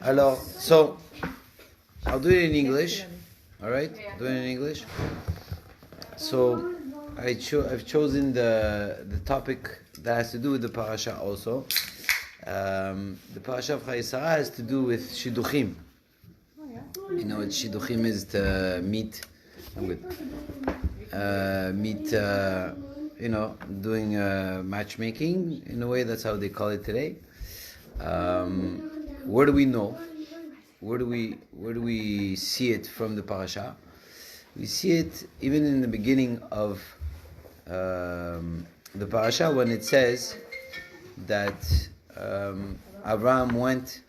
Alors, so I'll do it in English. All right, do it in English. So I've chosen the topic that has to do with the parasha also. The parasha of Chayesara has to do with shidduchim. You know what shidduchim is, to meet. I'm good. Doing matchmaking in a way. That's how they call it today. Where do we know? Where do we see it from the parasha? We see it even in the beginning of the parasha when it says that Abraham went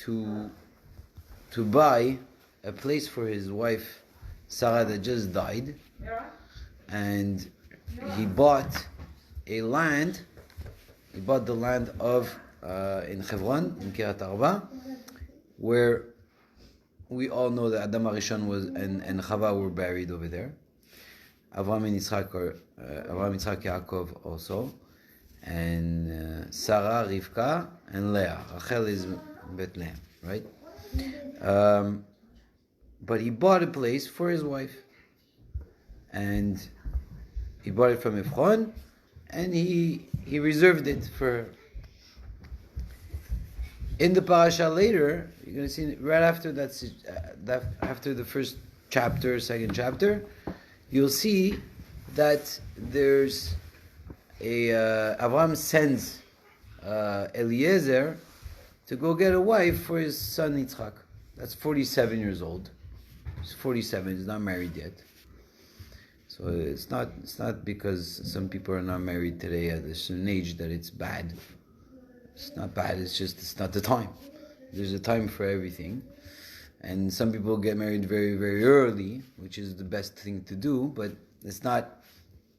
to buy a place for his wife Sarah that just died, and he bought the land of in Hebron, in Kiryat Arba, where we all know that Adam Arishon was and Chava were buried over there. Avraham and Yitzchak Yaakov also, and Sarah, Rivka, and Leah. Rachel is Bethlehem, right? But he bought a place for his wife, and he bought it from Ephron, and he reserved it for her. In the parasha later, you're going to see right after that after the first chapter, second chapter, you'll see that there's Abraham sends Eliezer to go get a wife for his son Yitzchak. That's 47 years old. He's 47. He's not married yet. So it's not because some people are not married today at a certain age that it's bad. It's not bad, it's not the time. There's a time for everything. And some people get married very, very early, which is the best thing to do, but it's not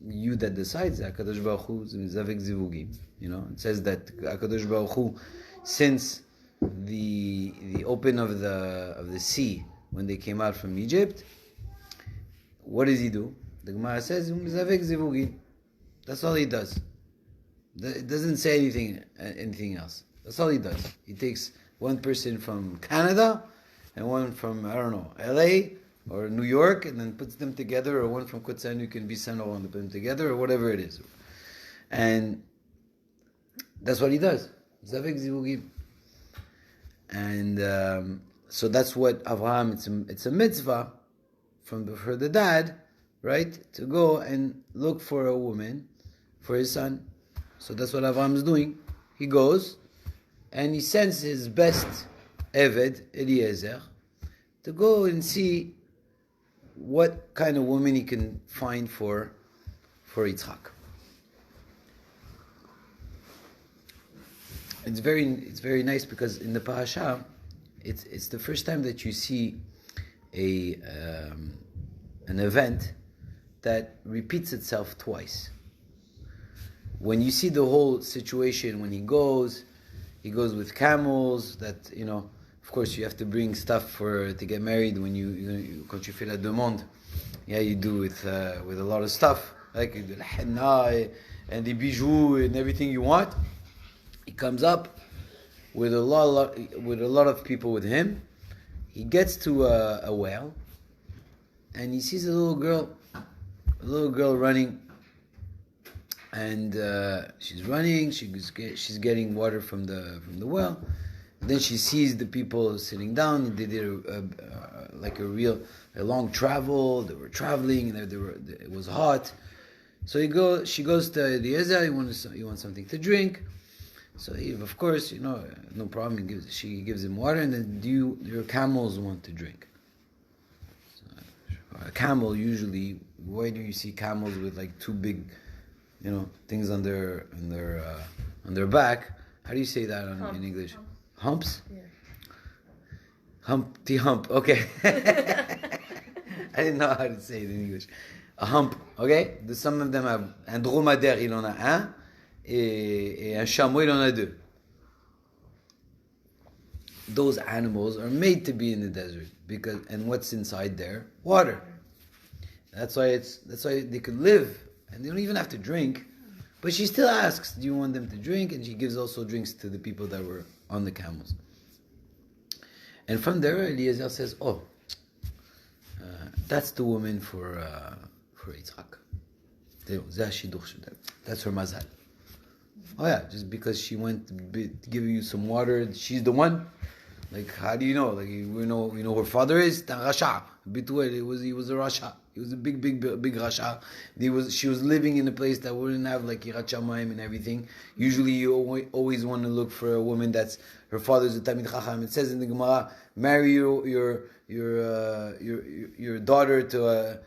you that decides. HaKadosh Baruch Hu zavek zivugim. You know, it says that HaKadosh Baruch Hu, since the open of the sea, when they came out from Egypt, what does he do? The Gemara says, zavek zivugim. That's all he does. It doesn't say anything else. That's all he does. He takes one person from Canada and one from, I don't know, LA or New York, and then puts them together, or one from Kotzanu can be sent all and put them together, or whatever it is. And that's what he does. Zavek zivugim. And so that's what Avraham, it's a mitzvah for the dad, right, to go and look for a woman for his son. So that's what Avraham is doing. He goes and he sends his best Eved, Eliezer, to go and see what kind of woman he can find for Yitzchak. It's very nice because in the parasha, it's the first time that you see an event that repeats itself twice. When you see the whole situation, when he goes with camels. That, you know, of course, you have to bring stuff to get married. When quand tu fais la demande, yeah, you do with a lot of stuff, like the henna and the bijoux and everything you want. He comes up with a lot of people with him. He gets to a well, and he sees a little girl running. And she's running. She's getting water from the well. And then she sees the people sitting down. They did a long travel. They were traveling, and it was hot. So she goes to Eliezer. You want something to drink? So he, of course, no problem. She gives him water, and then your camels want to drink? So, a camel usually. Why do you see camels with like two big, things on their back? How do you say that in English? Humps? Yeah. Humpty hump. Okay. I didn't know how to say it in English. A hump. Okay. Some of them have un dromadaire, il en a un, et un chameau, il en a deux. Those animals are made to be in the desert and what's inside there? Water. That's why they could live. And they don't even have to drink. But she still asks, do you want them to drink? And she gives also drinks to the people that were on the camels. And from there, Eliezer says, "Oh, that's the woman for Yitzchak. That's her mazal. Oh yeah, just because she went to give you some water, she's the one. Like, how do you know? Like, we know her father is Rasha. Bituel, he was a Rasha. He was a big Rasha. She was living in a place that wouldn't have like Yirat Shamayim and everything. Usually, you always want to look for a woman that's her father's a Talmid Chacham. It says in the Gemara, marry your daughter to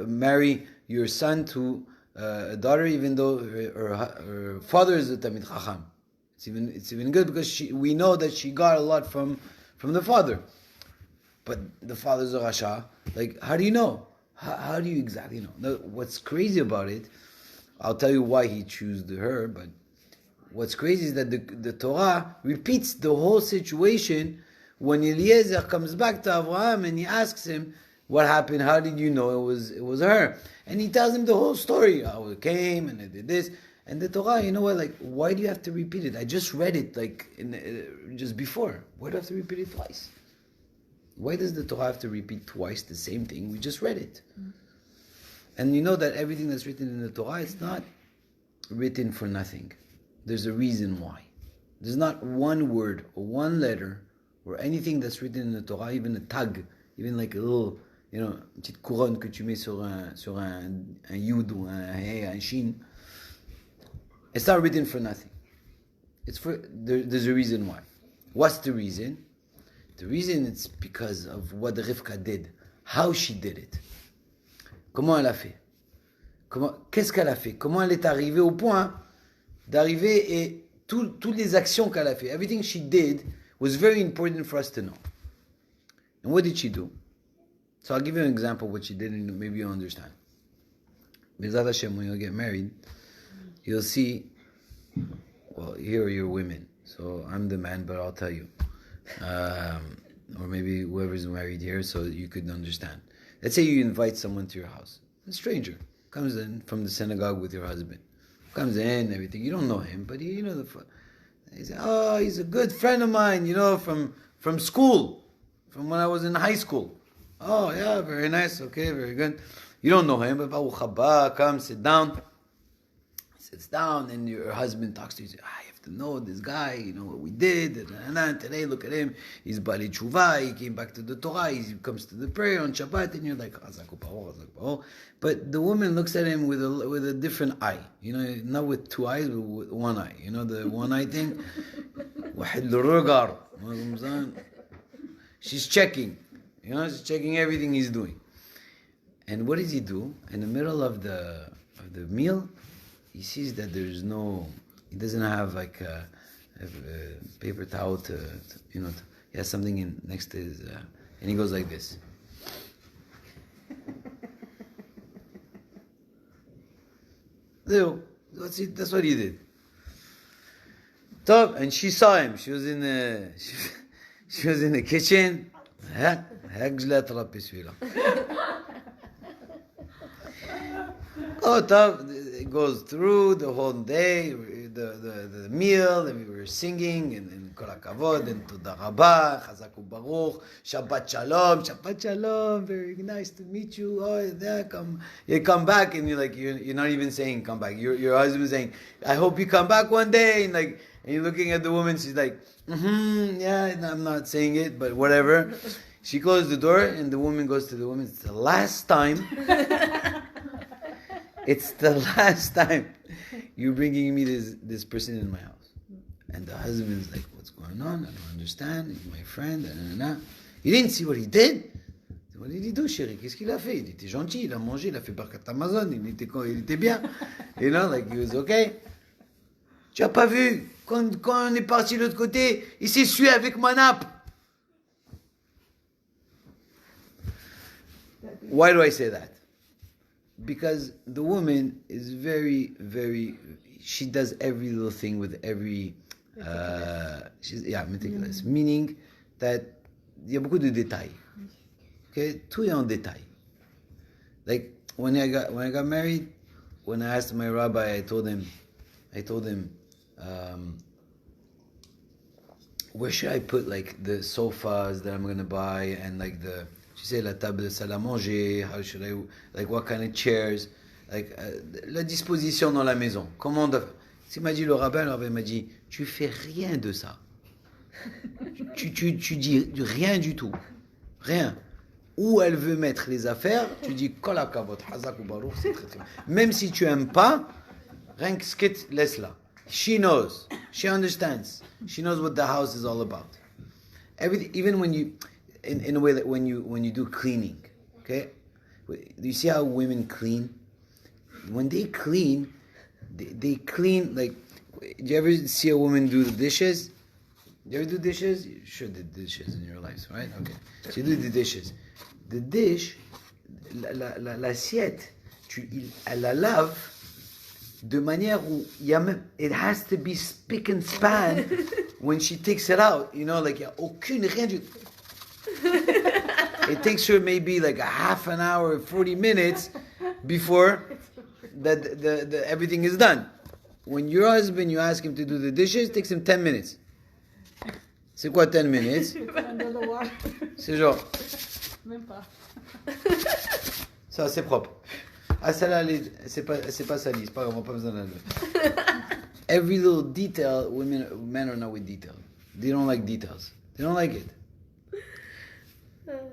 marry your son to a daughter, even though her father is a Talmid Chacham. It's even good because we know that she got a lot from the father, but the father's a Rasha. Like, how do you know? How do you exactly know? Now, what's crazy about it? I'll tell you why he chose her. But what's crazy is that the Torah repeats the whole situation when Eliezer comes back to Abraham and he asks him what happened. How did you know it was her? And he tells him the whole story. How it came and I did this. And the Torah, you know what? Like, why do you have to repeat it? I just read it like just before. Why do I have to repeat it twice? Why does the Torah have to repeat twice the same thing? We just read it. Mm-hmm. And you know that everything that's written in the Torah, it's not written for nothing. There's a reason why. There's not one word or one letter or anything that's written in the Torah, even a tag, even like a little, une petite couronne que tu mets sur un yud ou un he, un shin. It's not written for nothing. It's there's a reason why. What's the reason? The reason it's because of what Rivka did, how she did it. Comment elle a fait? Qu'est-ce qu'elle a fait? Comment elle est arrivée au point d'arriver et toutes les actions qu'elle a fait. Everything she did was very important for us to know. And what did she do? So I'll give you an example of what she did and maybe you'll understand. B'ezrat Hashem, when you'll get married, you'll see, well, here are your women. So I'm the man, but I'll tell you. Or maybe whoever's married here, so you could understand. Let's say you invite someone to your house. A stranger comes in from the synagogue with your husband. Comes in, everything. You don't know him, but you know he says, "Oh, he's a good friend of mine, from school, from when I was in high school." "Oh, yeah, very nice. Okay, very good." You don't know him, but Baruch haba, come sit down. Sits down, and your husband talks to you. Says, "I have to know this guy. You know what we did. And today, look at him. He's Bali Tshuva. He came back to the Torah. He comes to the prayer on Shabbat." And you're like, "Chazak u'paro." But the woman looks at him with a different eye. Not with two eyes, but with one eye. The one eye thing. She's checking. She's checking everything he's doing. And what does he do? In the middle of the meal, he sees that he doesn't have like a paper towel he has something in next to his, and he goes like this. That's what he did. Top, and she saw him. She was in the kitchen. Oh, top. It goes through the whole day, the meal, and we were singing, and Kol HaKavod, and Toda Rabah, Chazak u'Baruch, Shabbat Shalom, very nice to meet you. Oh, yeah, you come back, and you're not even saying come back. Your husband's saying, "I hope you come back one day," and you're looking at the woman. She's like, yeah, I'm not saying it, but whatever. She closed the door, and the woman goes to the woman. It's the last time. It's the last time you're bringing me this person in my house. And the husband's like, "What's going on? I don't understand. He's my friend." You didn't see what he did? What did he do, chérie? Qu'est-ce qu'il a fait? Il était gentil, il a mangé, il a fait Birkat Amazon, il était bien. He was okay. Tu as pas vu? Quand on est parti de l'autre côté, il s'est sué avec ma nappe. Why do I say that? Because the woman is very, very, she does every little thing with every, she's meticulous. Meaning that il y a beaucoup de détails. Okay, tout est en détail. Like when I got married, when I asked my rabbi, I told him, where should I put like the sofas that I'm gonna buy and like the, tu sais, la table de salle à manger, how should I, like what kind of chairs, like la disposition dans la maison. Comment on doit faire. C'est m'a dit le rabbin m'a dit, tu fais rien de ça. tu dis rien du tout. Rien. Où elle veut mettre les affaires, tu dis kolakavot, hazak ou baruch, c'est très bien. Même si tu aimes pas, rien que skit, laisse-la. She knows. She understands. She knows what the house is all about. Everything, even when you, in a way that when you do cleaning, okay? Do you see how women clean? When they clean, they clean like. Do you ever see a woman do the dishes? Do you ever do dishes? You should do dishes in your lives, right? Okay. So you do the dishes. The dish, l'assiette, elle la lave de manière où it has to be spick and span when she takes it out. You know, like il n'y a aucune rien du. It takes her maybe like a half an hour, 40 minutes before the everything is done. When your husband, you ask him to do the dishes, it takes him 10 minutes. C'est quoi 10 minutes? C'est genre. Même pas. Ça, c'est propre. Ah, celle-là, c'est pas sali, c'est pas grave, on n'a pas besoin de la. Every little detail, men are not with detail. They don't like details. They don't like it.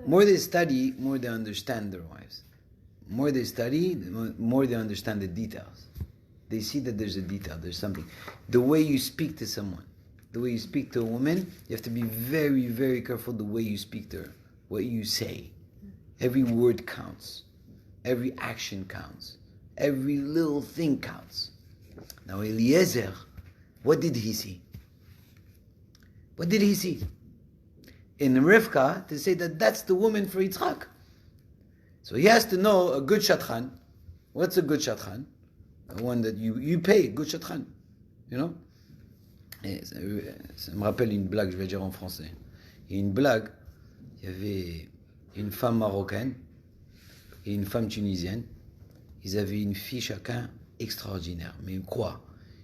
More they study, more they understand their wives. More they study, more they understand the details. They see that there's a detail, there's something. The way you speak to someone, the way you speak to a woman, you have to be very, very careful the way you speak to her, what you say. Every word counts. Every action counts. Every little thing counts. Now Eliezer, what did he see? What did he see? In Rivka, to say that that's the woman for Yitzchak. So he has to know a good shatran. What's a good shatran? The one that you pay, good shatran. You know? Et ça me rappelle une blague, je vais dire en français. Il y a une blague, il y avait une femme marocaine et une femme tunisienne. Ils avaient une fille chacun extraordinaire. Mais quoi?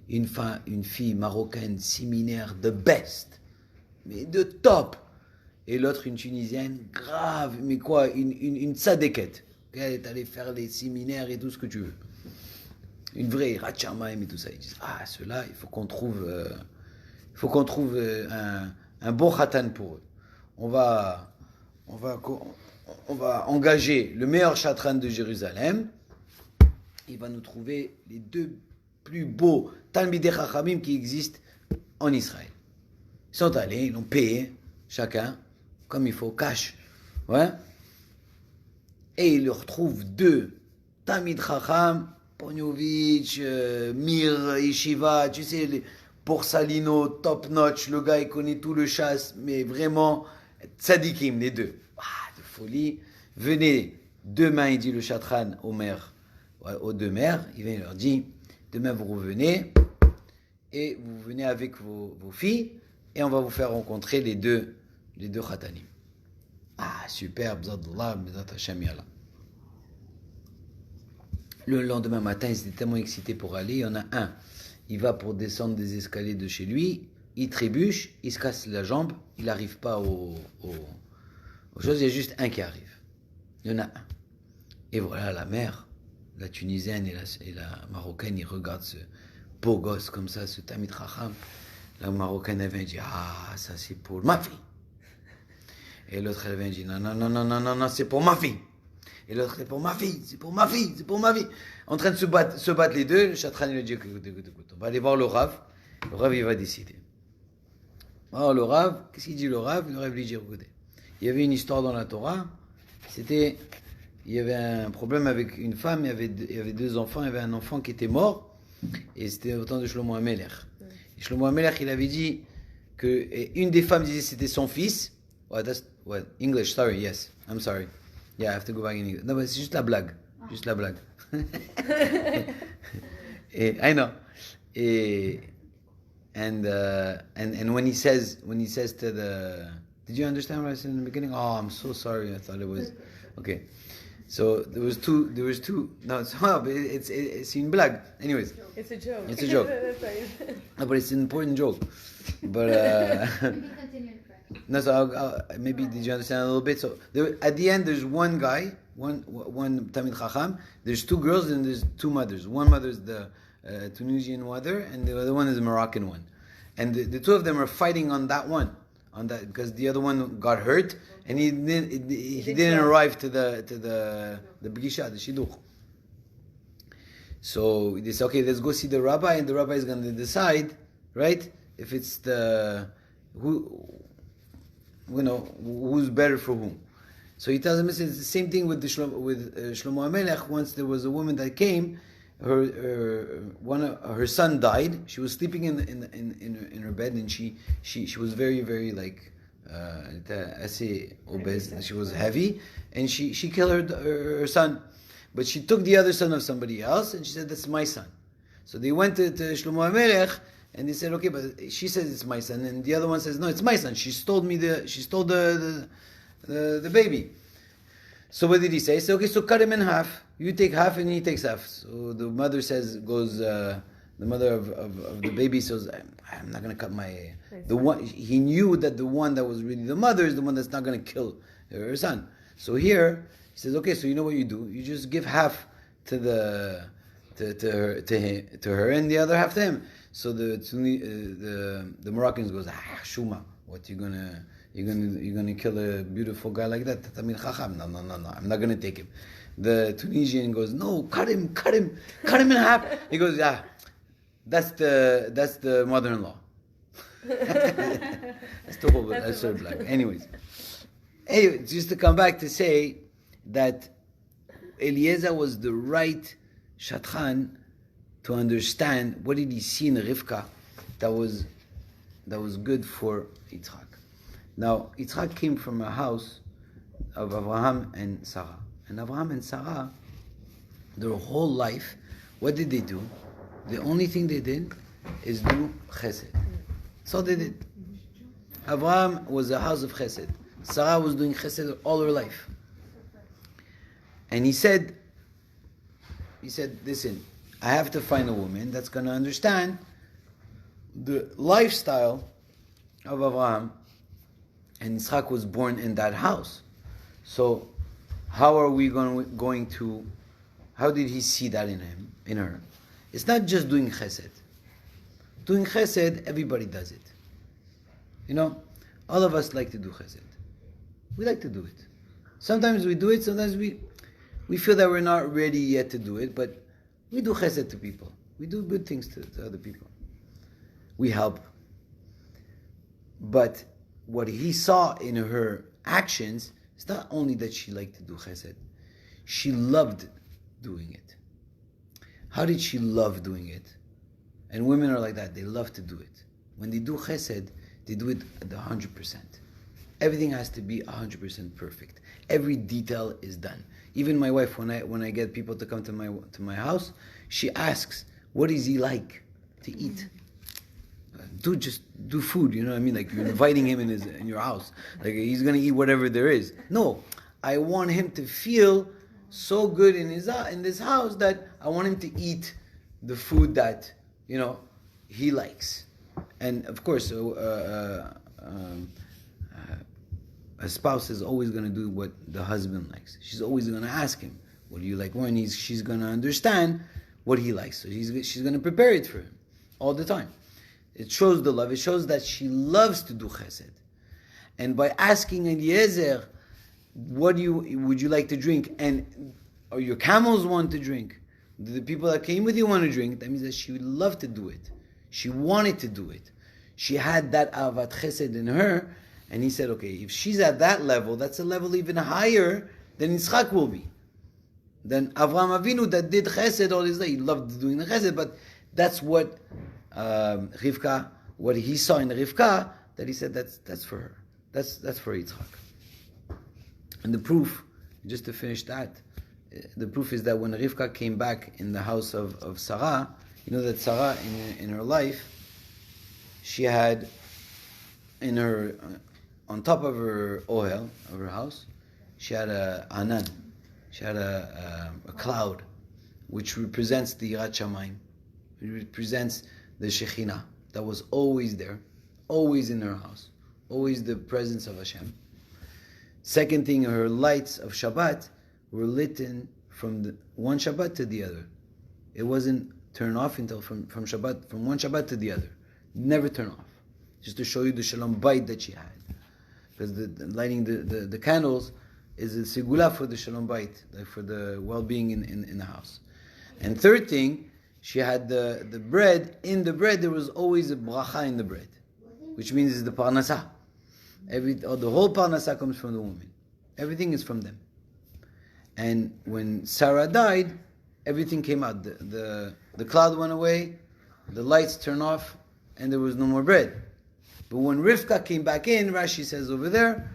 Une fille marocaine, séminaire, the best. Mais de top. Et l'autre, une tunisienne, grave. Mais quoi? Une tzadékette. Elle est allée faire les séminaires et tout ce que tu veux. Une vraie Ratchamaim et tout ça. Ils disent, ah, ceux-là, il faut qu'on trouve un bon khatan pour eux. On va engager le meilleur chatran de Jérusalem. Il va nous trouver les deux plus beaux Talmidei Chachamim qui existent en Israël. Ils sont allés, ils l'ont payé, chacun, comme il faut, cash. Ouais. Et ils leur trouvent deux Talmid Chacham, Pognovitch, Mir, Yeshiva, tu sais, les Borsalino, top notch, le gars il connaît tout le chasse, mais vraiment, tzadikim, les deux. Ah, de folie. Venez, demain, il dit le chatran aux deux mères, il vient et leur dit, demain vous revenez, et vous venez avec vos filles, et on va vous faire rencontrer les deux khatanim. Ah, super, bzadullah, bzat Hashem yallah. Le lendemain matin, ils étaient tellement excités pour aller, il y en a un. Il va pour descendre des escaliers de chez lui, il trébuche, il se casse la jambe, il n'arrive pas aux choses, il y a juste un qui arrive. Il y en a un. Et voilà, la mère, la Tunisienne et la Marocaine, ils regardent ce beau gosse comme ça, ce Tamid Chacham. La Marocaine, elle vient et dit, ah, ça c'est pour ma fille. Et l'autre, elle vient et dit, non, c'est pour ma fille. Et l'autre, c'est pour ma fille. En train de se battre les deux, le chatran, il a dit, écoute, on va aller voir le Rav. Le Rav, il va décider. Alors, le Rav, qu'est-ce qu'il dit le Rav? Le Rav lui dit, écoutez, il y avait une histoire dans la Torah, il y avait un problème avec une femme, il y avait deux enfants, il y avait un enfant qui était mort, et c'était au temps de Shlomo HaMelech. Et Shlomo HaMelech, il avait dit que une des femmes disait que c'était son fils. English, sorry, yes, I'm sorry. Yeah, I have to go back in English. Non, mais c'est juste la blague. Juste la blague. I know. And when he says to the, did you understand what I said in the beginning? Oh, I'm so sorry. I thought it was okay. So there was two. No, it's in black. Anyways, It's a joke. It's a joke. That's right. no, but it's an important joke. But no, so maybe did you understand a little bit? So at the end, there's one guy, one Tamid Chacham. There's two girls and there's two mothers. One mother is the Tunisian mother, and the other one is the Moroccan one. And the two of them are fighting on that one, because the other one got hurt and he didn't arrive to the Bgisha, the Shidduch. So they say, okay, let's go see the rabbi, and the rabbi is going to decide, right, if it's who's better for whom. So he tells him it's the same thing with Shlomo HaMelech. Once there was a woman that came, her son died. She was sleeping in her bed, and she was very, very assez obese. She was heavy, and she killed her son. But she took the other son of somebody else, and she said, "That's my son." So they went to Shlomo HaMelech, and they said, "Okay, but she says it's my son," and the other one says, "No, it's my son. She stole the baby." So what did he say? He said, "Okay, so cut him in half. You take half, and he takes half." So the mother the mother of the baby says, "I'm not going to cut the one." He knew that the one that was really the mother is the one that's not going to kill her son. So here he says, "Okay, so you know what you do? You just give half to her, and the other half to him." So the Moroccans goes, "Shuma, what you're gonna kill a beautiful guy like that? Tamil Chacham? No, I'm not gonna take him." The Tunisian goes, "No, cut him in half." He goes, "Yeah, that's the mother-in-law." That's the whole. That's so black. Anyway, just to come back to say that Eliezer was the right Shatchan to understand what did he see in Rivka that was good for Yitzchak. Now, Yitzchak came from a house of Abraham and Sarah. And Abraham and Sarah, their whole life, what did they do? The only thing they did is do chesed. That's all they did. Abraham was a house of chesed. Sarah was doing chesed all her life. And he said, "Listen, I have to find a woman that's going to understand the lifestyle of Abraham." And Yitzchak was born in that house. So how are we going to, how did he see that in her? It's not just doing chesed. Doing chesed, everybody does it. All of us like to do chesed. We like to do it. Sometimes we do it, sometimes we feel that we're not ready yet to do it, but we do chesed to people. We do good things to other people. We help. But what he saw in her actions is not only that she liked to do chesed, she loved doing it. How did she love doing it? And women are like that, they love to do it. When they do chesed, they do it at 100%. Everything has to be 100% perfect. Every detail is done. Even my wife, when I get people to come to my house, she asks, "What is he like to eat?" Dude, just do food, you know what I mean? Like you're inviting him in your house. Like he's gonna eat whatever there is. No, I want him to feel so good in this house that I want him to eat the food that he likes. And of course, a spouse is always going to do what the husband likes. She's always going to ask him, "What do you like more?" And she's going to understand what he likes. So she's going to prepare it for him all the time. It shows the love. It shows that she loves to do chesed. And by asking Eliezer, "What would you like to drink?" or your camels want to drink, do the people that came with you want to drink? That means that she would love to do it. She wanted to do it. She had that avat chesed in her, and he said, "Okay, if she's at that level, that's a level even higher than Yitzchak will be." Then Avraham Avinu that did chesed all his life, he loved doing the chesed, but that's what Rivka, what he saw in Rivka, that he said that's for her. That's for Yitzchak. And the proof, just to finish that, the proof is that when Rivka came back in the house of Sarah, you know that Sarah in her life, she had on top of her ohel, of her house, she had a anan. She had a cloud, which represents the Yirat Shamayim. It represents the Shekhinah that was always there, always in her house, always the presence of Hashem. Second thing, her lights of Shabbat were lit in from one Shabbat to the other. It wasn't turned off until from one Shabbat to the other. Never turn off. Just to show you the Shalom Bayit that she had. Because lighting the candles is a sigula for the Shalom Bayit, like for the well-being in the house. And third thing, she had the bread. In the bread, there was always a bracha in the bread, which means it's the parnasah. The whole parnasah comes from the woman. Everything is from them. And when Sarah died, everything came out. The cloud went away, the lights turned off, and there was no more bread. But when Rivka came back in, Rashi says over there,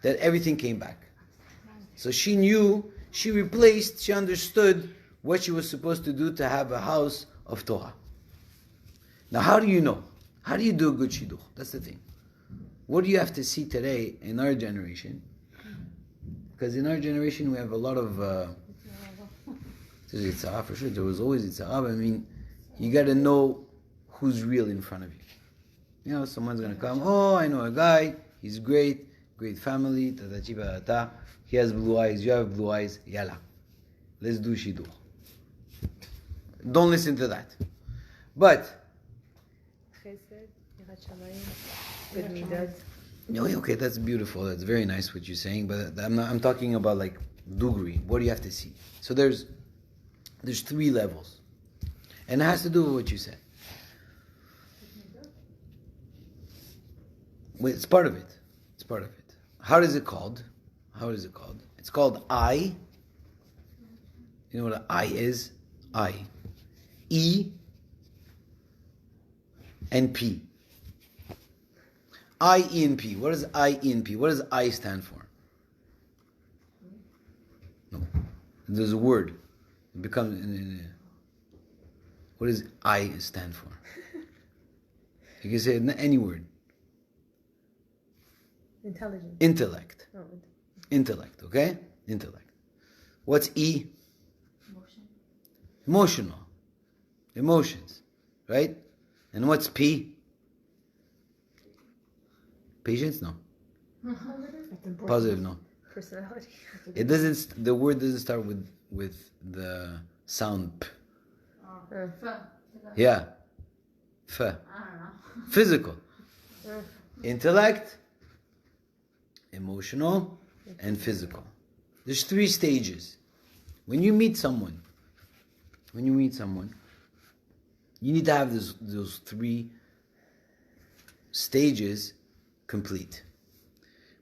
that everything came back. So she knew, she understood what she was supposed to do to have a house of Torah. Now how do you know? How do you do a good shidduch? That's the thing. What do you have to see today in our generation? Because in our generation we have a lot of there's itzara for sure. There was always itzara, but I mean, you got to know who's real in front of you. You know, someone's going to come, oh, I know a guy, he's great family, he has blue eyes, you have blue eyes, yalla, let's do shidduch. Don't listen to that. But, okay, that's beautiful, that's very nice what you're saying, but I'm talking about like dugri, what do you have to see? So there's 3 levels, and it has to do with what you said. Wait, it's part of it. How is it called? It's called I. You know what an I is? I. E and P. I, E, and P. What does I, E, and P? What does I stand for? No. There's a word. It becomes... What does I stand for? You can say any word. Intelligent. Intellect. Oh. Intellect, okay? Intellect. What's E? Emotional. Emotions, right? And what's P? Patience? No. Positive? No. Personality. It doesn't. The word doesn't start with the sound P. Yeah. F. I don't know. Physical. Intellect, emotional, and physical. There's 3 stages. When you meet someone, you need to have those 3 stages complete.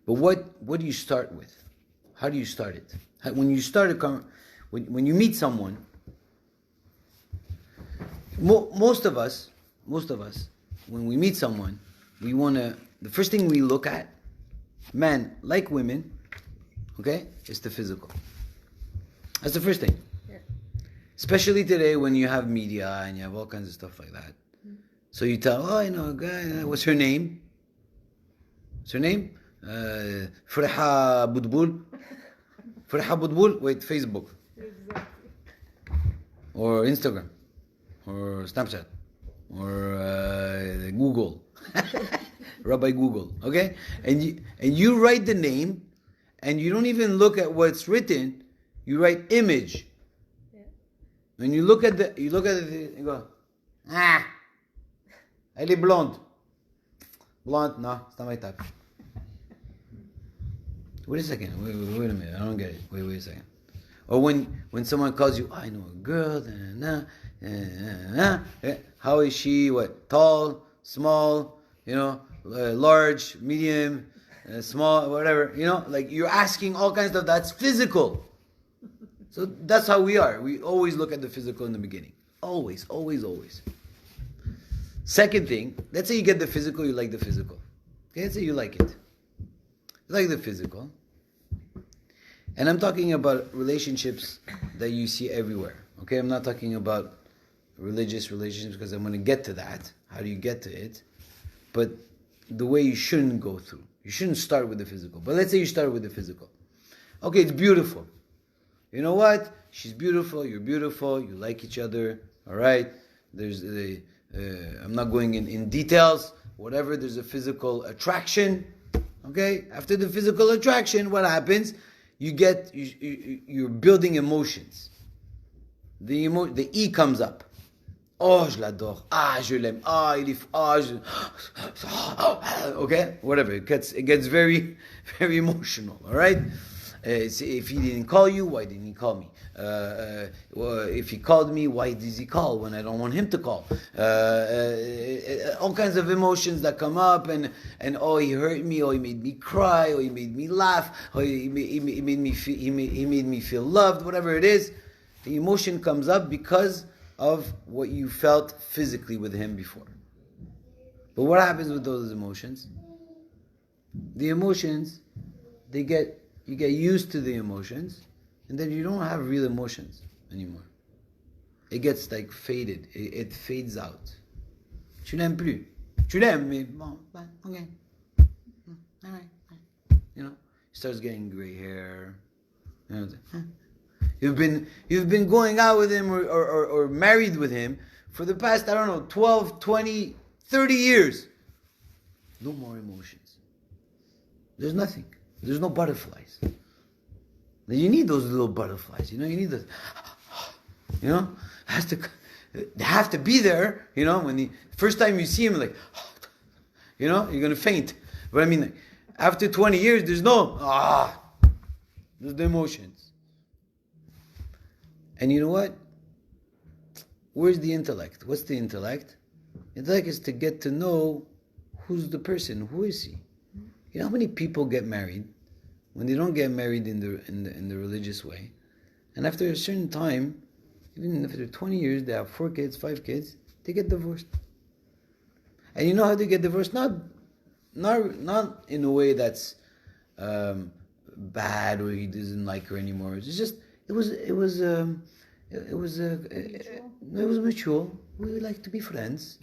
But what do you start with? How do you start it? When you meet someone, most of us, when we meet someone, the first thing we look at, men like women, okay, is the physical. That's the first thing. Yeah. Especially today when you have media and you have all kinds of stuff like that. So you tell, oh, I know a guy, what's her name? Freha Budbul. Freha Budbul, wait, Facebook. Exactly. Or Instagram. Or Snapchat. Or Google. Rabbi Google, okay? And you write the name, and you don't even look at what's written. You write image. Yeah. When you look at it, you go, elle est blonde. Blonde, no, it's not my type. Wait a second. Wait a minute. I don't get it. Wait a second. Or when someone calls you, I know a girl. How is she? What? Tall, small, large, medium, small, whatever. Like you're asking all kinds of stuff. That's physical. So that's how we are. We always look at the physical in the beginning. Always, always, always. Second thing, let's say you get the physical, you like the physical. Okay, let's say you like it. You like the physical. And I'm talking about relationships that you see everywhere. Okay, I'm not talking about religious relationships because I'm going to get to that. How do you get to it? But the way you shouldn't go through. You shouldn't start with the physical. But let's say you start with the physical. Okay, it's beautiful. You know what? She's beautiful, you're beautiful, you like each other, all right? There's I'm not going in details, whatever, there's a physical attraction, okay? After the physical attraction, what happens? You're building emotions. The E comes up. Oh, je l'adore. Ah, je l'aime. Ah, il est... Ah, okay? Whatever. It gets very, very emotional, all right? If he didn't call you, why didn't he call me? If he called me, why does he call when I don't want him to call? All kinds of emotions that come up, and oh, he hurt me, or he made me cry, or he made me laugh, or he made me feel loved, whatever it is. The emotion comes up because of what you felt physically with him before. But what happens with those emotions? The emotions, you get used to the emotions, and then you don't have real emotions anymore. It gets like faded. It fades out. Tu l'aimes plus. Tu l'aimes, mais bon, okay. All right. You know, he starts getting gray hair. You know, You've been going out with him or married with him for the past, 12, 20, 30 years. No more emotions. There's nothing. There's no butterflies. You need those little butterflies, you need those, they have to be there, when the first time you see him, like, you're going to faint. But I mean, like, after 20 years, there's the emotions. And you know what? Where's the intellect? What's the intellect? Intellect is to get to know who's the person. Who is he? You know how many people get married when they don't get married in the religious way, and after a certain time, even after 20 years, they have 4 kids, 5 kids, they get divorced. And you know how they get divorced? Not in a way that's bad, or he doesn't like her anymore. It's just it was mutual. We like to be friends.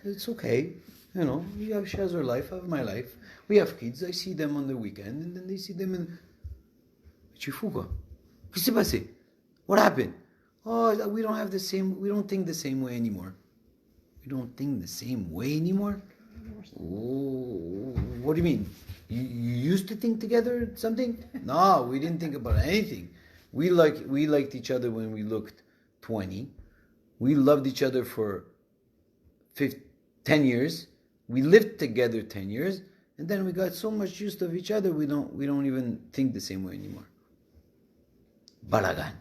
It's okay. She has her life, I have my life. We have kids, I see them on the weekend, and then they see them in... Tu fous quoi? Qu'est-ce qui s'est passé? What happened? Oh, we don't think the same way anymore. We don't think the same way anymore? Oh, what do you mean? You used to think together something? No, we didn't think about anything. We liked each other when we looked 20. We loved each other for 10 years. We lived together 10 years, and then we got so much used to each other, we don't even think the same way anymore. Balagan.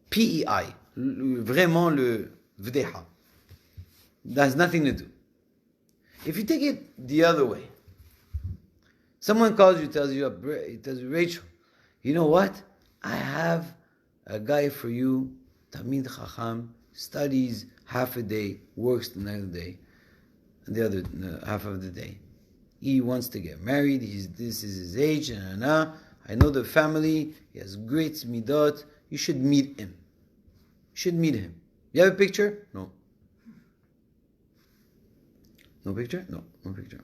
PEI. Vraiment le vdeha. That has nothing to do. If you take it the other way, someone calls you, tells you, Rachel, you know what? I have a guy for you, Tamid Chacham, studies half a day, works the next day, and the other half of the day. He wants to get married, this is his age, I know the family, he has great midot, you should meet him. You have a picture? No. No picture? No picture.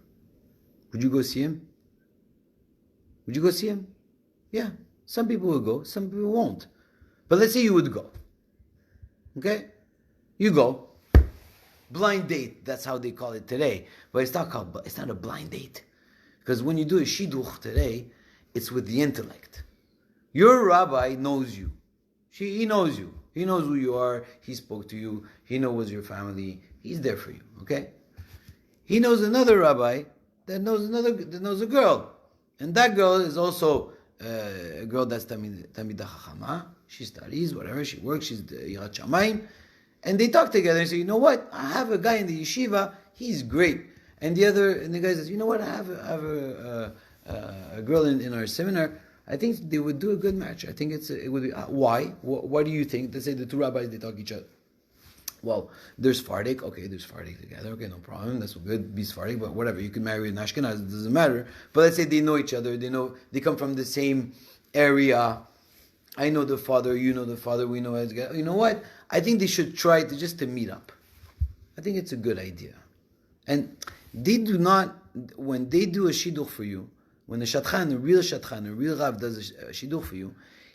Would you go see him? Yeah. Some people will go, some people won't. But let's say you would go. Okay? You go. Blind date, that's how they call it today. But it's not a blind date. Because when you do a shidduch today, it's with the intellect. Your rabbi knows you. He knows you. He knows who you are. He spoke to you. He knows your family. He's there for you. Okay? He knows another rabbi that knows a girl. And that girl is also a girl that's Tamida Chachama. She studies, whatever, she works, she's the Yirat Shamayim. And they talk together and say, you know what? I have a guy in the yeshiva, he's great. And the guy says, you know what? I have a girl in our seminar. I think they would do a good match. I think it would be. Why? What do you think? Let's say the two rabbis, they talk each other. Well, there's Sephardic. Okay, there's Sephardic together. Okay, no problem. That's good. Be Sephardic, but whatever. You can marry an Ashkenaz. It doesn't matter. But let's say they know each other. They come from the same area. I know the father. You know the father. We know it together. You know what? I think they should try to meet up. I think it's a good idea. And they do not, when they do a shidduch for you, when a real Rav does a shidduch for you,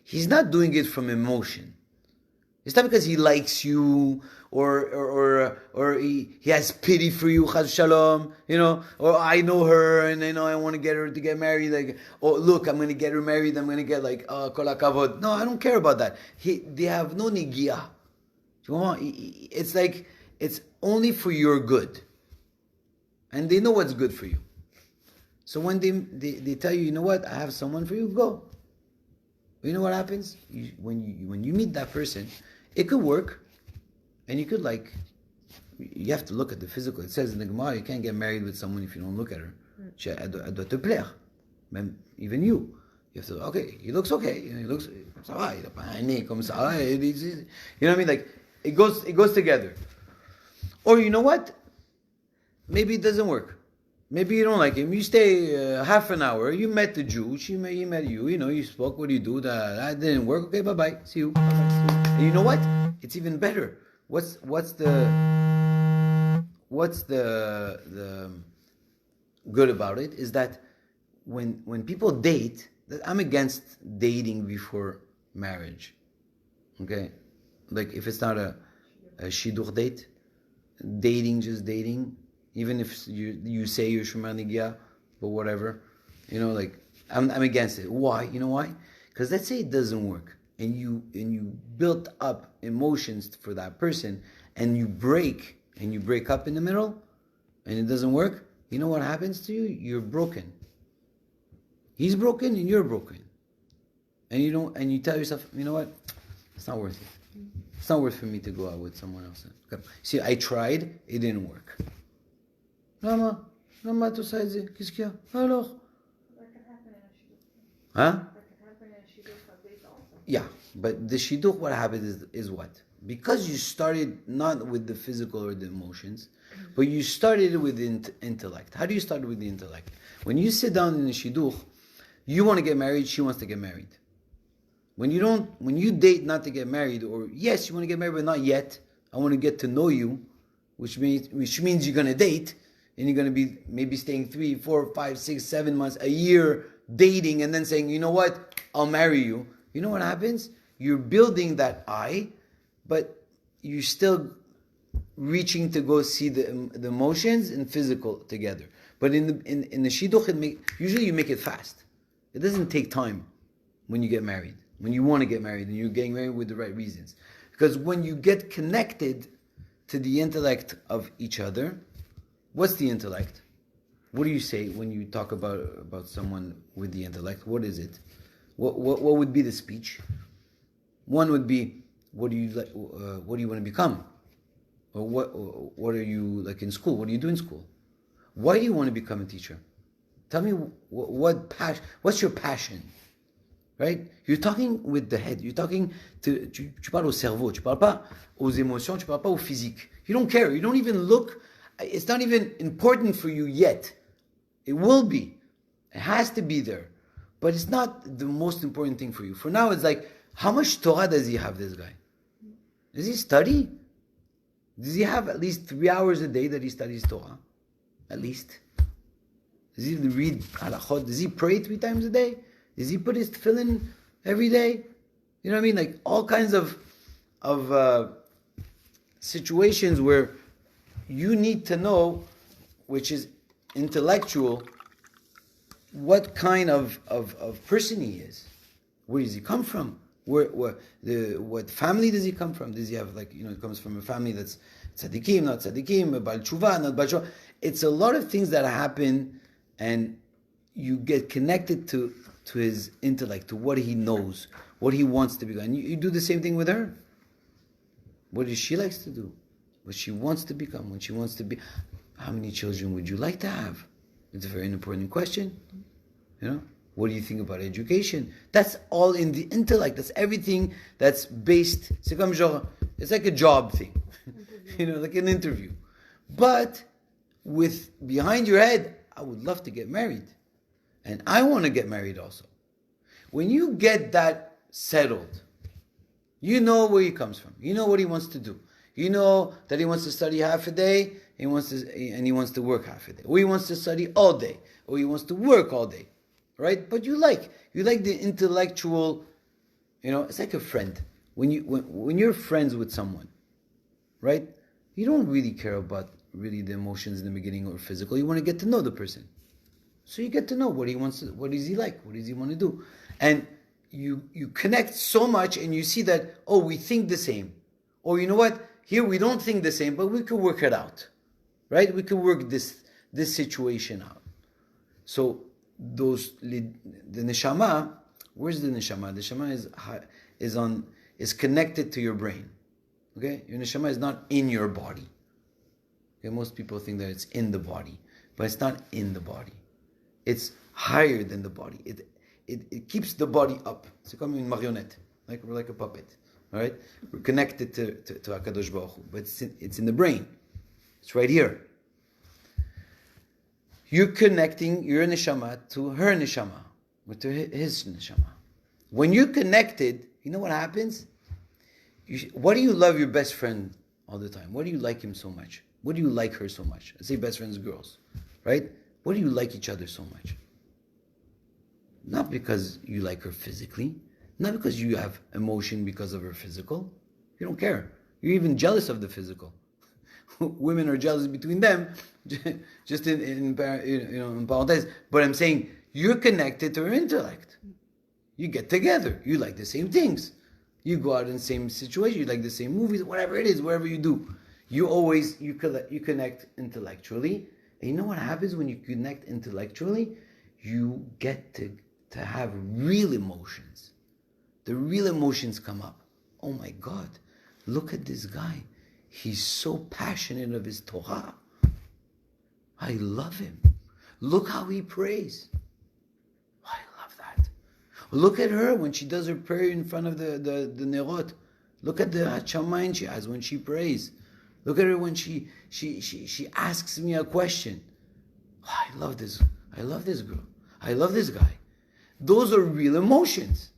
he's not doing it from emotion. It's not because he likes you or he has pity for you, chas shalom, or I know her and I want to get her to get married. Like, oh look, I'm going to get her married. I'm going to get like kol hakavod. No, I don't care about that. They have no nigia. It's like it's only for your good, and they know what's good for you. So when they tell you, you know what, I have someone for you, go. You know what happens when you meet that person. It could work, and you could you have to look at the physical. It says in the Gemara, you can't get married with someone if you don't look at her. Elle doit te plaire. Even you. You have to, okay, he looks okay. He looks, ça va, il a pas un nez comme ça. You know what I mean? Like, it goes together. Or you know what? Maybe it doesn't work. Maybe you don't like him. You stay half an hour. You met the Jew. He met you. You spoke. What do you do? That didn't work. Okay, bye-bye. See you. Bye-bye. See you. And you know what? It's even better. What's the good about it is that when people date, I'm against dating before marriage. Okay? Like if it's not a shidur date, just dating, even if you say you're Shomer Nigia, but whatever, I'm against it. Why? You know why? Because let's say it doesn't work, and you built up emotions for that person, and you break up in the middle, and it doesn't work. You know what happens to you? You're broken. He's broken, and you're broken, and you tell yourself, you know what? It's not worth it. It's not worth for me to go out with someone else. Okay. See, I tried, it didn't work. Lama, tu sais, qu'est-ce qu'il y a? Alors? That can happen in a shidduch. Huh? That can happen in a shidduch like this also. Yeah, but the shidduch, what happens is what? Because you started not with the physical or the emotions, but you started with the intellect. How do you start with the intellect? When you sit down in the shidduch, you want to get married, she wants to get married. When you date not to get married, or yes, you want to get married, but not yet, I want to get to know you, which means you're going to date, and you're going to be maybe staying 3, 4, 5, 6, 7 months, a year dating, and then saying, you know what, I'll marry you. You know what happens? You're building that but you're still reaching to go see the emotions and physical together. But in the shidduch, usually you make it fast. It doesn't take time when you get married. When you want to get married and you're getting married with the right reasons. Because when you get connected to the intellect of each other, what's the intellect? What do you say when you talk about someone with the intellect? What is it? What would be the speech? One would be, what do you like? What do you want to become? Or what are you like in school? What do you do in school? Why do you want to become a teacher? Tell me what's your passion? Right? You're talking with the head. You're talking tu parles au cerveau. Tu parles pas aux émotions. Tu parles pas au physique. You don't care. You don't even look. It's not even important for you yet. It will be. It has to be there. But it's not the most important thing for you. For now, it's like, how much Torah does he have, this guy? Does he study? Does he have at least 3 hours a day that he studies Torah? At least. Does he read halachot? Does he pray 3 times a day? Does he put his tefillin every day? You know what I mean? Like all kinds of situations where you need to know, which is intellectual, what kind of person he is. Where does he come from? What family does he come from? Does he have he comes from a family that's tzaddikim, not tzaddikim, bal tshuva, not bal tshuva. It's a lot of things that happen, and you get connected to his intellect, to what he knows, what he wants to become. And you do the same thing with her. What does she likes to do? What she wants to become, what she wants to be. How many children would you like to have? It's a very important question. What do you think about education? That's all in the intellect. That's everything that's based. It's like a job thing. Like an interview. But with behind your head, I would love to get married. And I want to get married also. When you get that settled, you know where he comes from. You know what he wants to do. You know that he wants to study half a day, and he wants to work half a day. Or he wants to study all day. Or he wants to work all day. Right? But you like the intellectual It's like a friend. When you're friends with someone, right? You don't really care about really the emotions in the beginning or physical. You want to get to know the person. So you get to know what he wants, what is he like, what does he want to do. And you connect so much and you see that, oh, we think the same. Or you know what? Here we don't think the same, but we could work it out. Right? We could work this situation out. So the neshama, where's the neshama? The neshama is connected to your brain. Okay? Your neshama is not in your body. Okay? Most people think that it's in the body, but it's not in the body. It's higher than the body. It keeps the body up. It's like a marionette, we're like a puppet. All right? We're connected to HaKadosh Baruch Hu, but it's in the brain. It's right here. You're connecting your neshama to her neshama, or to his neshama. When you're connected, you know what happens? Why do you love your best friend all the time? Why do you like him so much? Why do you like her so much? I say best friends, girls, right? Why do you like each other so much? Not because you like her physically, not because you have emotion because of her physical. You don't care. You're even jealous of the physical. Women are jealous between them, just in parentheses. But I'm saying you're connected to her intellect. You get together. You like the same things. You go out in the same situation. You like the same movies, whatever it is, whatever you do. You connect intellectually. And you know what happens when you connect intellectually? You get to have real emotions. The real emotions come up. Oh my God, look at this guy. He's so passionate of his Torah. I love him. Look how he prays. I love that. Look at her when she does her prayer in front of the Nerot. Look at the Hachamayim she has when she prays. Look at her when she asks me a question. I love this girl. I love this guy. Those are real emotions.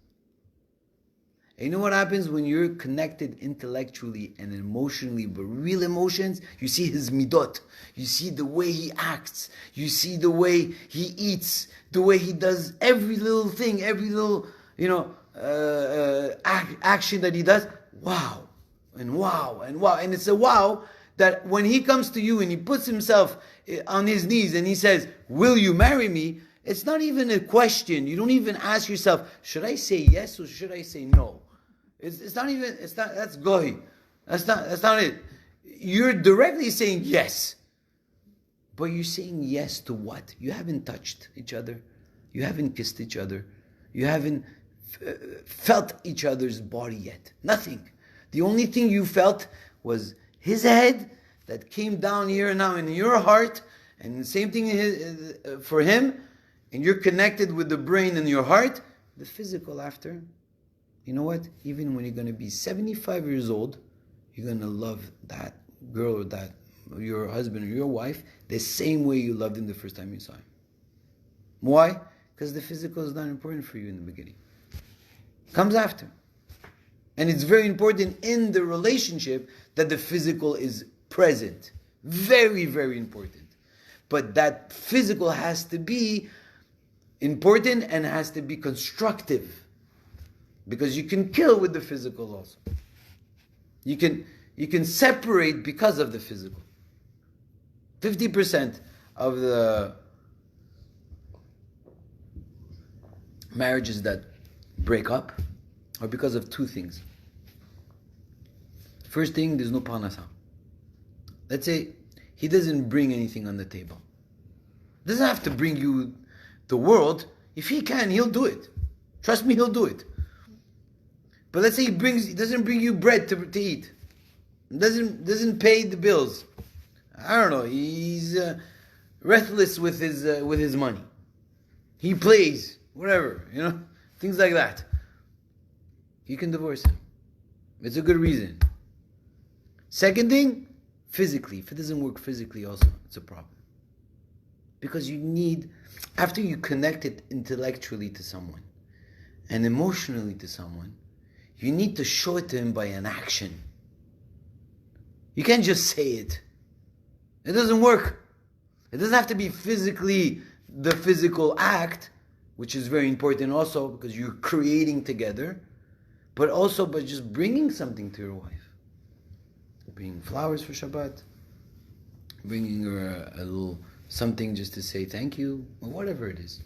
And you know what happens when you're connected intellectually and emotionally, but real emotions? You see his midot. You see the way he acts. You see the way he eats. The way he does every little thing, every little, action that he does. Wow. And wow. And wow. And it's a wow that when he comes to you and he puts himself on his knees and he says, will you marry me? It's not even a question. You don't even ask yourself, should I say yes or should I say no? That's goy. That's not it. You're directly saying yes. But you're saying yes to what? You haven't touched each other. You haven't kissed each other. You haven't felt each other's body yet. Nothing. The only thing you felt was his head that came down here and now in your heart, and the same thing for him, and you're connected with the brain and your heart. The physical after. You know what? Even when you're going to be 75 years old, you're going to love that girl or that your husband or your wife the same way you loved him the first time you saw him. Why? Because the physical is not important for you in the beginning. Comes after. And it's very important in the relationship that the physical is present. Very, very important. But that physical has to be important and has to be constructive. Because you can kill with the physical also. You can separate because of the physical. 50% of the marriages that break up are because of two things. First thing, there's no parnasa. Let's say he doesn't bring anything on the table. Doesn't have to bring you the world. If he can, he'll do it. Trust me, he'll do it. But let's say he doesn't bring you bread to eat. Doesn't pay the bills. I don't know. He's restless with his money. He plays, whatever, things like that. You can divorce him. It's a good reason. Second thing, physically. If it doesn't work physically also, it's a problem. Because you need, after you connect it intellectually to someone and emotionally to someone, you need to show it to him by an action. You can't just say it. It doesn't work. It doesn't have to be physically the physical act, which is very important also because you're creating together. but also by just bringing something to your wife. Bringing flowers for Shabbat, bringing her a little something just to say thank you, or whatever it is.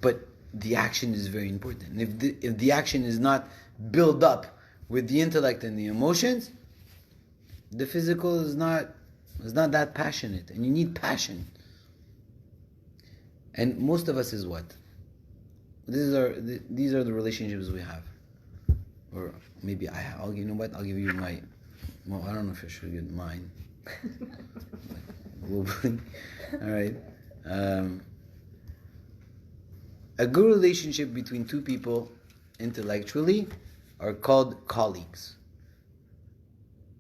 But the action is very important. And if the action is not built up with the intellect and the emotions, the physical is not that passionate, and you need passion. And most of us is what? These are the relationships we have. Or maybe I'll give you my. Well, I don't know if I should get mine. Globally, all right. A good relationship between two people, intellectually, are called colleagues.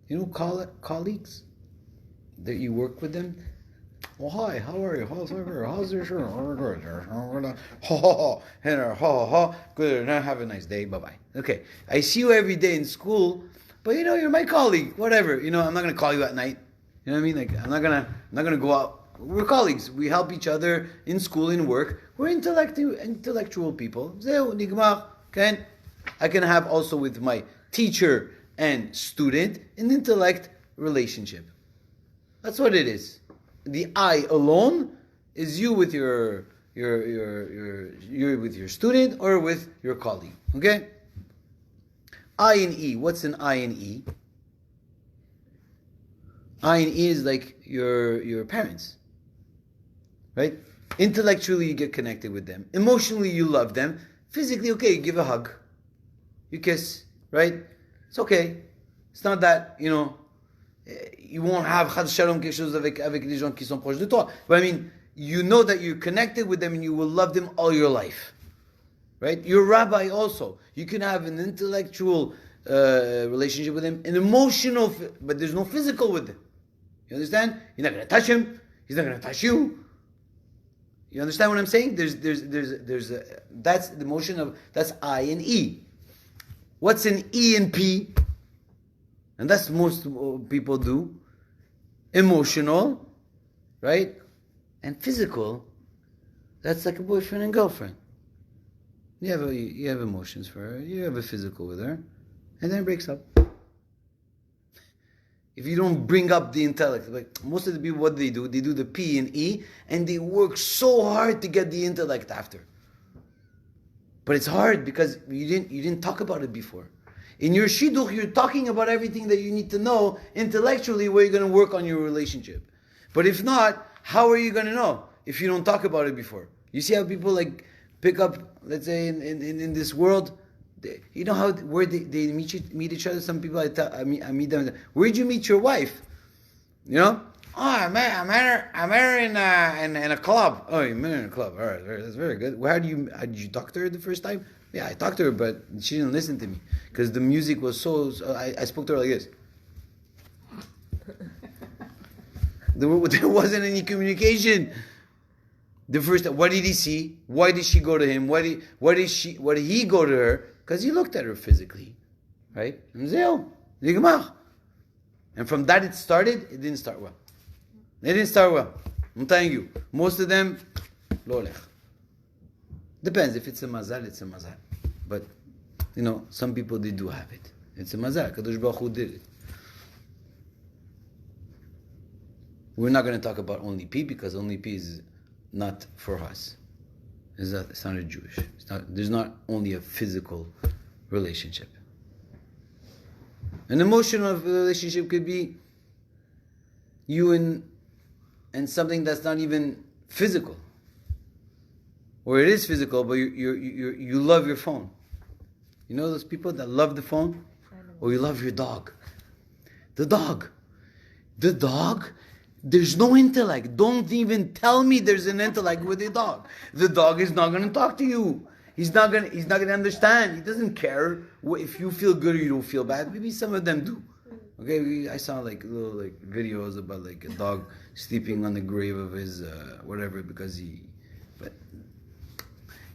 You know, colleagues that you work with them. Well, hi, how are you? How's your shirt? Good. Have a nice day. Bye bye. Okay, I see you every day in school, but you're my colleague. Whatever. I'm not gonna call you at night. You know what I mean? Like I'm not gonna go out. We're colleagues. We help each other in school, in work. We're intellectual people. Okay? I can have also with my teacher and student an intellect relationship. That's what it is. The I alone is you with your with your student or with your colleague. Okay? I and E. What's an I and E? I and E is like your parents. Right? Intellectually you get connected with them. Emotionally you love them. Physically, okay, you give a hug. You kiss, right? It's okay. It's not that, you won't have chas shalom quelque chose avec les gens qui sont proches de toi. But I mean, you know that you're connected with them and you will love them all your life. Right? Your rabbi also. You can have an intellectual relationship with him, an emotional, but there's no physical with him. You understand? You're not going to touch him. He's not going to touch you. You understand what I'm saying? There's that's the motion of, that's I and E. What's an E and P? And that's most people do. Emotional, right? And physical, that's like a boyfriend and girlfriend. You have emotions for her, you have a physical with her, and then it breaks up. If you don't bring up the intellect, like most of the people, what do? They do the P and E, and they work so hard to get the intellect after. But it's hard because you didn't talk about it before. In your shidduch, you're talking about everything that you need to know intellectually where you're going to work on your relationship. But if not, how are you going to know if you don't talk about it before? You see how people like pick up, let's say in this world, you know how where they meet each other. Some people I meet them. Where'd you meet your wife? Oh, I met her in a club. Oh, you met her in a club. All right, that's very good. How did you talk to her the first time? Yeah, I talked to her, but she didn't listen to me because the music was so. I spoke to her like this. There wasn't any communication. The first time, what did he see? Why did she go to him? Why did he go to her? Because he looked at her physically, right? And from that it started. It didn't start well. I'm telling you, most of them, lo lech. Depends. If it's a mazal, it's a mazal. But some people they do have it. It's a mazal. Kadosh Baruch Hu did it. We're not going to talk about only P because only P is not for us. It's not a Jewish. There's not only a physical relationship. An emotional relationship could be you and something that's not even physical, or it is physical, but you love your phone. You know those people that love the phone, or you love your dog. The dog. There's no intellect. Don't even tell me there's an intellect with a dog. The dog is not going to talk to you. He's not going to understand. He doesn't care if you feel good or you don't feel bad. Maybe some of them do. Okay, I saw little videos about a dog sleeping on the grave of his whatever because but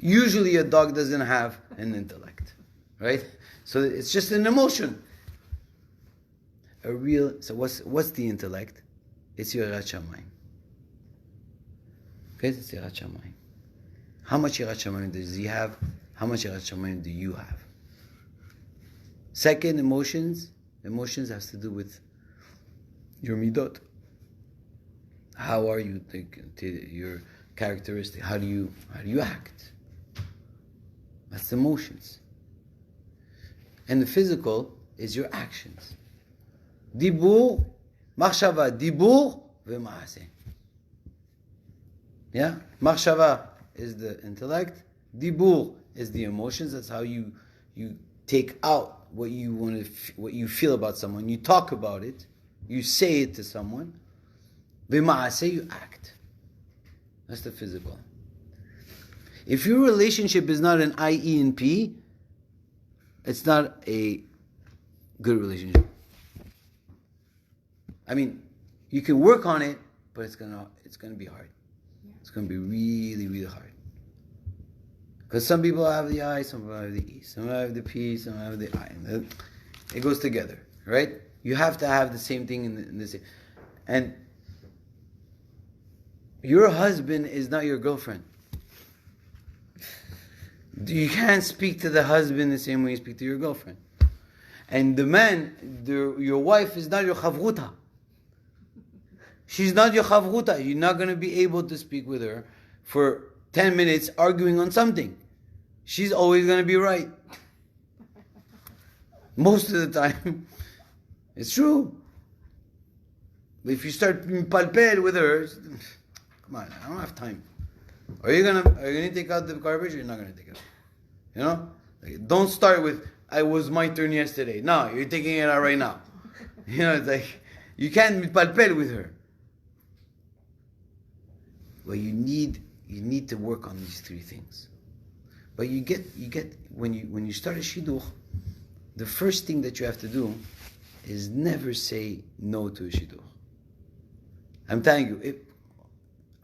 usually a dog doesn't have an intellect, right? So it's just an emotion. So what's the intellect? It's Yirat Shamayim. Okay, it's Yirat Shamayim. How much Yirat Shamayim does he have? How much Yirat Shamayim do you have? Second, emotions. Emotions has to do with your midot. How are you? Your characteristic. How do you act? That's the emotions. And the physical is your actions. Dibur, machshava, dibur v'maaseh. Yeah, machshava is the intellect. Dibur is the emotions. That's how you take out what you want to, what you feel about someone. You talk about it. You say it to someone. V'maaseh, you act. That's the physical. If your relationship is not an IEP, it's not a good relationship. I mean, you can work on it, but it's gonna be hard. It's gonna be really, really hard. Because some people have the I, some people have the E, some have the P, some have the I. And it goes together, right? You have to have the same thing in the same. And your husband is not your girlfriend. You can't speak to the husband the same way you speak to your girlfriend. And the man, your wife is not your chavruta. She's not your chavruta. You're not going to be able to speak with her for 10 minutes arguing on something. She's always going to be right. Most of the time. It's true. But if you start palpel with her, come on, I don't have time. Are you gonna take out the garbage or you're not gonna take it out? You know? Like, don't start with, I was my turn yesterday. No, you're taking it out right now. You know, it's like, you can't palpel with her. Well, you need to work on these three things. But you get when you start a shidduch, the first thing that you have to do is never say no to a shidduch. I'm telling you,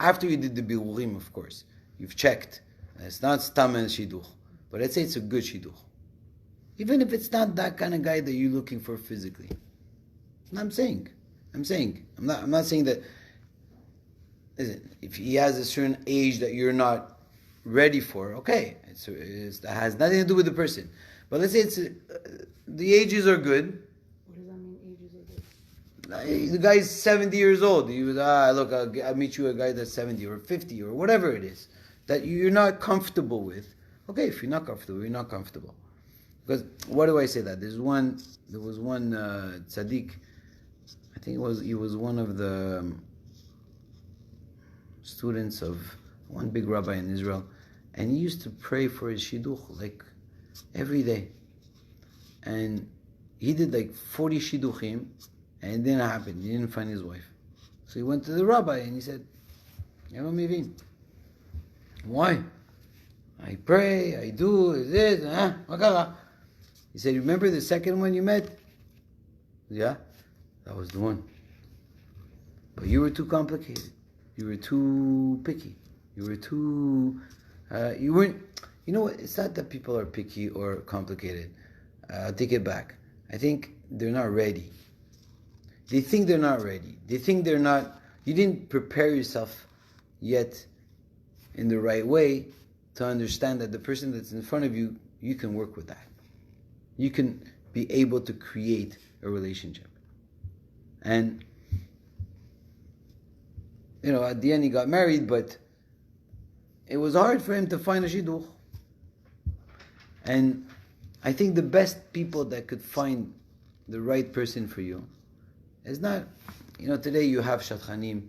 after you did the birurim, of course, you've checked. It's not stam and shidduch, but let's say it's a good shidduch. Even if it's not that kind of guy that you're looking for physically. I'm saying. I'm not saying that. Listen, if he has a certain age that you're not ready for, okay, that has nothing to do with the person. But let's say the ages are good. What does that mean, ages are good? The guy's 70 years old. He was, look, I'll meet you a guy that's 70 or 50 or whatever it is that you're not comfortable with. Okay, if you're not comfortable, you're not comfortable. Because why do I say that? There was one tzaddik. I think he was one of the students of one big rabbi in Israel, and he used to pray for his shidduch like every day. And he did like 40 shidduchim, and it didn't happen. He didn't find his wife. So he went to the rabbi and he said, "Yama mivin. Why? I pray, I do this, makala." He said, "Remember the second one you met?" Yeah, that was the one. But you were too complicated. You were too picky. You were too. You weren't. You know what? It's not that people are picky or complicated. I'll take it back. I think they're not ready. They think they're not ready. They think they're not. You didn't prepare yourself yet in the right way to understand that the person that's in front of you, you can work with that. You can be able to create a relationship. And, you know, at the end he got married, but it was hard for him to find a shidduch. And I think the best people that could find the right person for you is not, you know, today you have shadchanim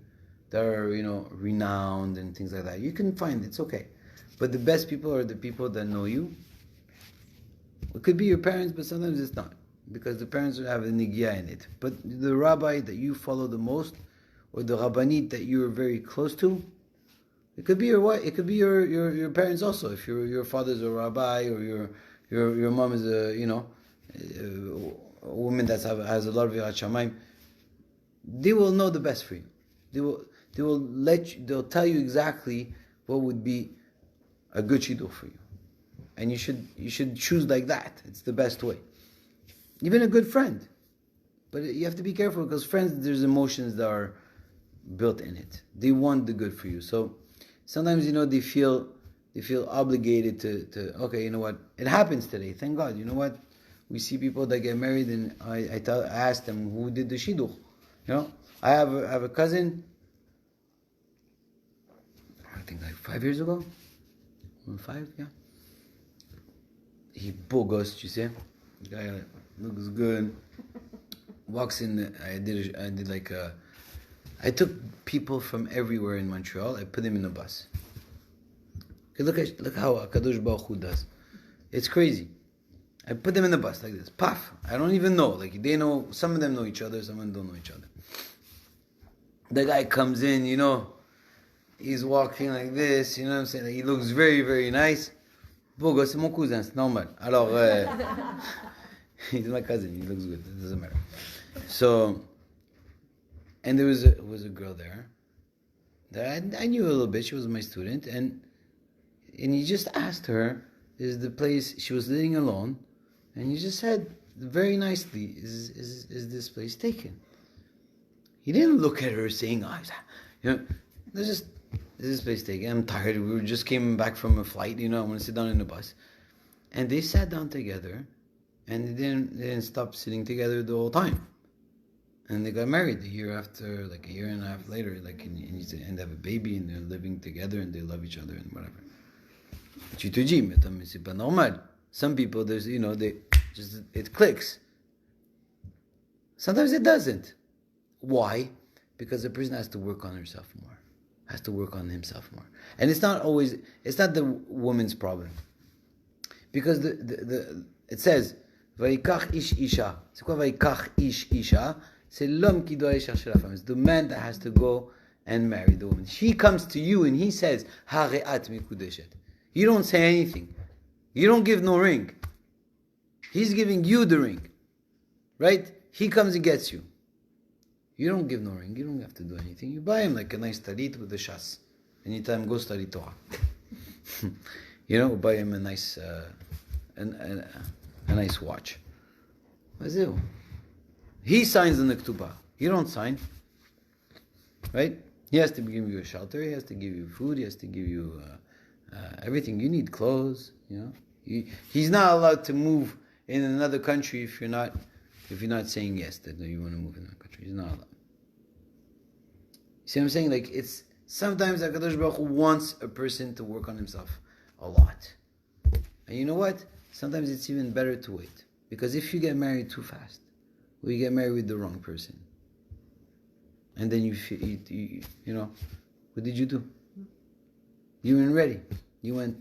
that are, you know, renowned and things like that. You can find it's okay. But the best people are the people that know you. It could be your parents, but sometimes it's not. Because the parents would have a nigya in it. But the rabbi that you follow the most, or the rabbanit that you're very close to, it could be your wife, it could be your parents also. If your father's a rabbi, or your mom is a, you know, a woman that has a lot of yirat shamayim, they will know the best for you. They'll tell you exactly what would be a good shidduch for you. And you should choose like that. It's the best way. Even a good friend. But you have to be careful because friends, there's emotions that are built in it. They want the good for you. So sometimes, you know, they feel They feel obligated to okay, you know what? It happens today. Thank God. You know what? We see people that get married, and I ask them who did the shidduch. You know, I have a cousin. I think like 5 years ago. 5, yeah. He bogus, you see. The guy looks good. Walks in. I took people from everywhere in Montreal. I put them in a bus. Okay, look how Kadosh Baruch Hu does. It's crazy. I put them in the bus like this. Paf. I don't even know. Like they know. Some of them know each other. Some of them don't know each other. The guy comes in. You know, he's walking like this. You know what I'm saying? Like, he looks very, very nice. Bogo, c'est mon cousin. C'est normal. Alors, he's my cousin. He looks good. It doesn't matter. So, and there was a girl there that I knew a little bit. She was my student, and he just asked her, "Is the place she was living alone?" And he just said very nicely, "Is this place taken?" He didn't look at her saying, "Oh, you know, is this place taken? I'm tired. We just came back from a flight. You know, I want to sit down in the bus." And they sat down together, and they didn't stop sitting together the whole time. And they got married a year after, like a year and a half later, like and they have a baby, and they're living together, and they love each other and whatever. Tu te dis, mais c'est pas normal. Some people, there's, you know, it clicks. Sometimes it doesn't. Why? Because the person has to work on herself more, has to work on himself more, and it's not the woman's problem, because it says Vayikach ish isha. C'est quoi Vayikach ish isha? C'est l'homme qui doit aller chercher la femme. It's the man that has to go and marry the woman. She comes to you and he says, Hareat mikudeshet. You don't say anything. You don't give no ring. He's giving you the ring. Right? He comes and gets you. You don't give no ring. You don't have to do anything. You buy him like a nice talit with a shas. Anytime go study Torah. You know, buy him a nice a nice watch. He signs on the ketubah. You don't sign. Right? He has to give you a shelter. He has to give you food. He has to give you everything. You need clothes. You know. He's not allowed to move in another country if you're not saying yes that you want to move in that country. He's not allowed. See what I'm saying? Like, it's sometimes HaKadosh Baruch Hu wants a person to work on himself a lot. And you know what? Sometimes it's even better to wait. Because if you get married too fast, or you get married with the wrong person, and then you know, what did you do? You weren't ready. You went,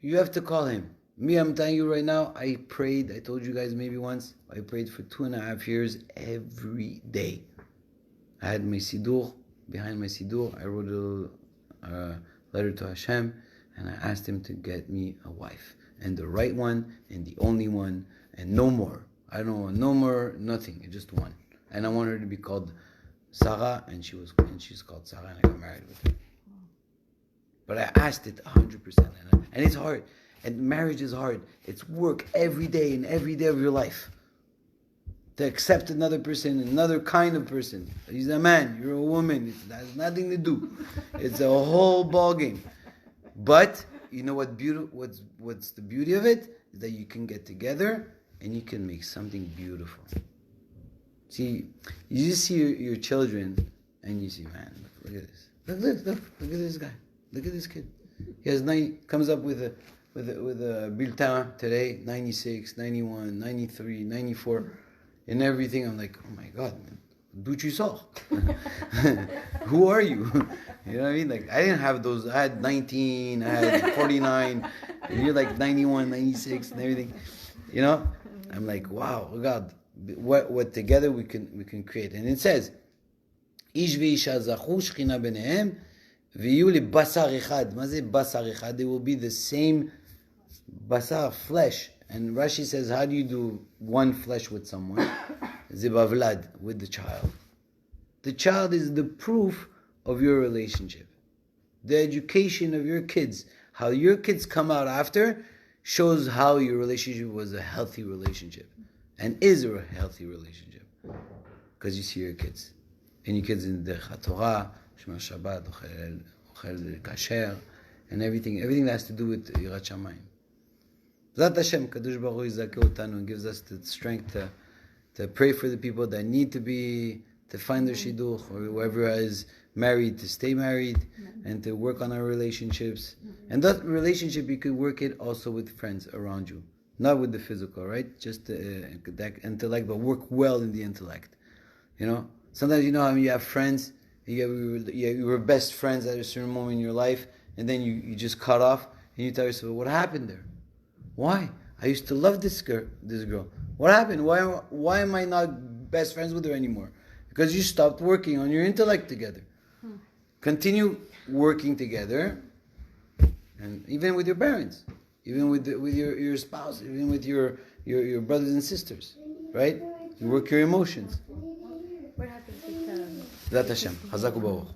you have to call him. Me, I'm telling you right now, I prayed, I told you guys maybe once, I prayed for 2.5 years every day. I had my siddur, behind my siddur, I wrote a letter to Hashem, and I asked him to get me a wife. And the right one, and the only one, and no more. I don't want no more, nothing, just one. And I want her to be called Sarah, and she's called Sarah, and I got married with her. But I asked it 100%, and it's hard. And marriage is hard. It's work every day in every day of your life. To accept another person, another kind of person. He's a man, you're a woman. It has nothing to do. It's a whole ball game. But you know what's the beauty of it? Is that you can get together and you can make something beautiful. See, you just see your children and you see, man, look at this. Look at this guy. Look at this kid. He has comes up with a bulletin today, 96, 91, 93, 94, and everything. I'm like, oh my God, man. D'où tu sors? Who are you? You know what I mean? Like, I didn't have those. I had 19, I had 49, and you're like 91, 96, and everything. You know? I'm like, wow, oh God, what together we can create. And it says, Ish ve'isha zachu shechina b'nehem v'yu li basar echad. Ma ze basar echad? They will be the same basar, flesh. And Rashi says, how do you do one flesh with someone? Zibavlad, with the child. The child is the proof of your relationship. The education of your kids, how your kids come out after, shows how your relationship was a healthy relationship. And is a healthy relationship. Because you see your kids. and your kids in Derech HaTorah, Shema Shabbat, Ochel Kasher, and everything that has to do with Yirat Shamayim. Zat Hashem, Kadosh Baruch Hu Yizakeh Otanu, and gives us the strength to pray for the people that need to find their shidduch, or whoever is married to stay married, and to work on our relationships. And that relationship, you could work it also with friends around you, not with the physical, right? Just the intellect, but work well in the intellect. Sometimes how you have friends, you were best friends at a certain moment in your life, and then you just cut off, and you tell yourself, what happened there? Why? I used to love this girl. What happened? Why am I not best friends with her anymore? Because you stopped working on your intellect together. Continue working together, and even with your parents, even with your spouse, even with your brothers and sisters, right? You work your emotions. What happens with Zat Hashem. Chazak u'baruch.